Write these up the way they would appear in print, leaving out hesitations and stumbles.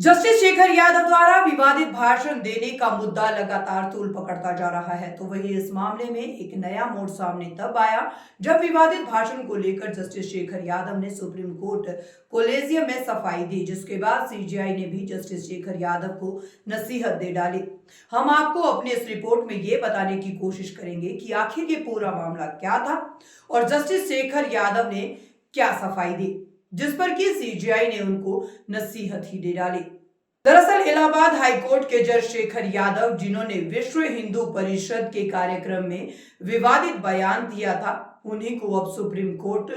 Justice Shekhar Yadav द्वारा विवादित भाषण देने का मुद्दा लगातार तूल पकड़ता जा रहा है। तो वही इस मामले में एक नया मोड़ सामने तब आया जब विवादित भाषण को लेकर जस्टिस शेखर यादव ने सुप्रीम कोर्ट कोलेजियम में सफाई दी, जिसके बाद सीजेआई ने भी जस्टिस शेखर यादव को नसीहत दे डाली। हम आपको अपने इस रिपोर्ट में ये बताने की कोशिश करेंगे कि आखिर ये पूरा मामला क्या था और जस्टिस शेखर यादव ने क्या सफाई दी, जिस पर कि सीजेआई ने उनको नसीहत ही दे डाली। दरअसल इलाहाबाद हाईकोर्ट के जज शेखर यादव, जिन्होंने विश्व हिंदू परिषद के कार्यक्रम में विवादित बयान दिया था, उन्हीं को अब सुप्रीम कोर्ट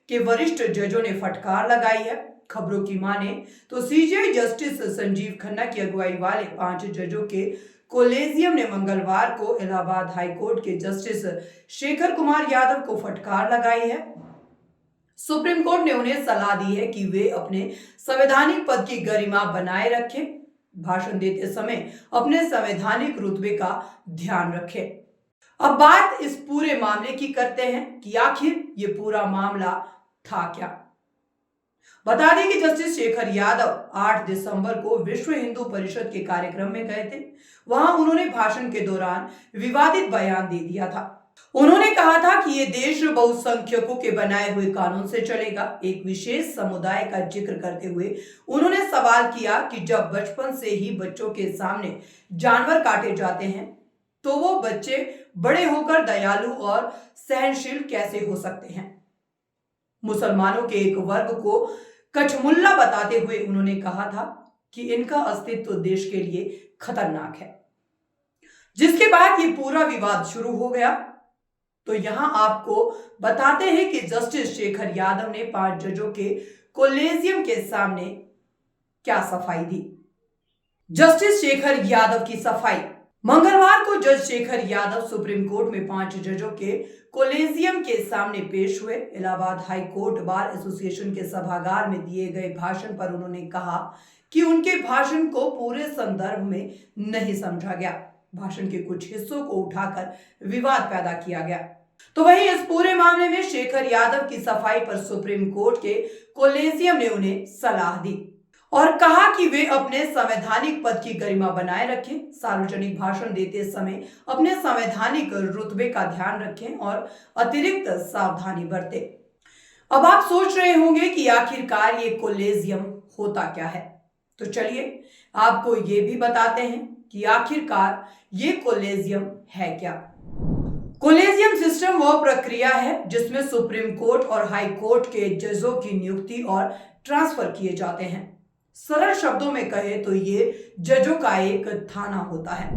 के वरिष्ठ जजों ने फटकार लगाई है। खबरों की माने तो सीजेआई जस्टिस संजीव खन्ना की अगुवाई वाले 5 जजों के कोलेजियम ने मंगलवार को इलाहाबाद हाईकोर्ट के जस्टिस शेखर कुमार यादव को फटकार लगाई है। सुप्रीम कोर्ट ने उन्हें सलाह दी है कि वे अपने संवैधानिक पद की गरिमा बनाए रखें, भाषण देते समय अपने संवैधानिक रुतबे का ध्यान रखें। अब बात इस पूरे मामले की करते हैं कि आखिर ये पूरा मामला था क्या। बता दें कि जस्टिस शेखर यादव 8 दिसंबर को विश्व हिंदू परिषद के कार्यक्रम में गए थे। वहां उन्होंने भाषण के दौरान विवादित बयान दे दिया था। उन्होंने कहा था कि ये देश बहुसंख्यकों के बनाए हुए कानून से चलेगा। एक विशेष समुदाय का जिक्र करते हुए उन्होंने सवाल किया कि जब बचपन से ही बच्चों के सामने जानवर काटे जाते हैं तो वो बच्चे बड़े होकर दयालु और सहनशील कैसे हो सकते हैं। मुसलमानों के एक वर्ग को कचमुल्ला बताते हुए उन्होंने कहा था कि इनका अस्तित्व देश के लिए खतरनाक है, जिसके बाद ये पूरा विवाद शुरू हो गया। तो यहां आपको बताते हैं कि जस्टिस शेखर यादव ने 5 जजों के कोलेजियम के सामने क्या सफाई दी। जस्टिस शेखर यादव की सफाई। मंगलवार को जज शेखर यादव सुप्रीम कोर्ट में 5 जजों के कोलेजियम के सामने पेश हुए। Allahabad high court bar association के सभागार में दिए गए भाषण पर उन्होंने कहा कि उनके भाषण को पूरे संदर्भ में नहीं समझा गया। भाषण के कुछ हिस्सों को उठाकर विवाद पैदा किया गया। तो वहीं इस पूरे मामले में शेखर यादव की सफाई पर सुप्रीम कोर्ट के कोलेजियम ने उन्हें सलाह दी और कहा कि वे अपने संवैधानिक पद की गरिमा बनाए रखें, सार्वजनिक भाषण देते समय अपने संवैधानिक रुतबे का ध्यान रखें और अतिरिक्त सावधानी बरतें। अब आप सोच रहे होंगे कि आखिरकार ये कोलेजियम होता क्या है, तो चलिए आपको ये भी बताते हैं कि आखिरकार ये कोलेजियम है क्या। कोलेजियम सिस्टम वह प्रक्रिया है जिसमें सुप्रीम कोर्ट और हाई कोर्ट के जजों की नियुक्ति और ट्रांसफर किए जाते हैं। सरल शब्दों में कहे तो ये जजों का एक थाना होता है।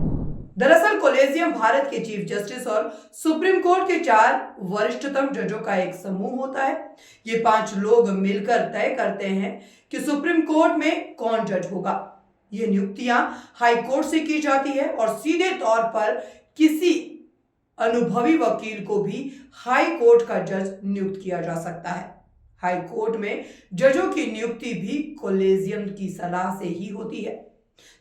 दरअसल कोलेजियम भारत के चीफ जस्टिस और सुप्रीम कोर्ट के 4 वरिष्ठतम जजों का एक समूह होता है। ये 5 लोग मिलकर तय करते हैं कि सुप्रीम कोर्ट में कौन जज होगा। ये नियुक्तियां हाई कोर्ट से की जाती है और सीधे तौर पर किसी अनुभवी वकील को भी हाई कोर्ट का जज नियुक्त किया जा सकता है। हाई कोर्ट में जजों की नियुक्ति भी कोलेजियम की सलाह से ही होती है,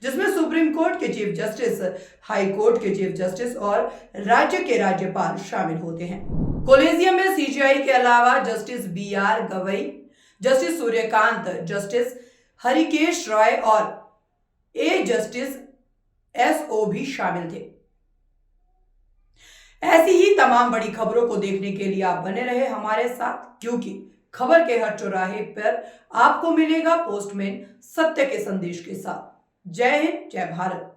जिसमें सुप्रीम कोर्ट के चीफ जस्टिस, हाई कोर्ट के चीफ जस्टिस और राज्य के राज्यपाल शामिल होते हैं। कोलेजियम में सीजेआई के अलावा justice BR Gavai, justice Suryakant, justice Harikesh Roy और जस्टिस SO भी शामिल थे। ऐसी ही तमाम बड़ी खबरों को देखने के लिए आप बने रहे हमारे साथ, क्योंकि खबर के हर चौराहे पर आपको मिलेगा पोस्टमैन सत्य के संदेश के साथ। जय हिंद, जय भारत।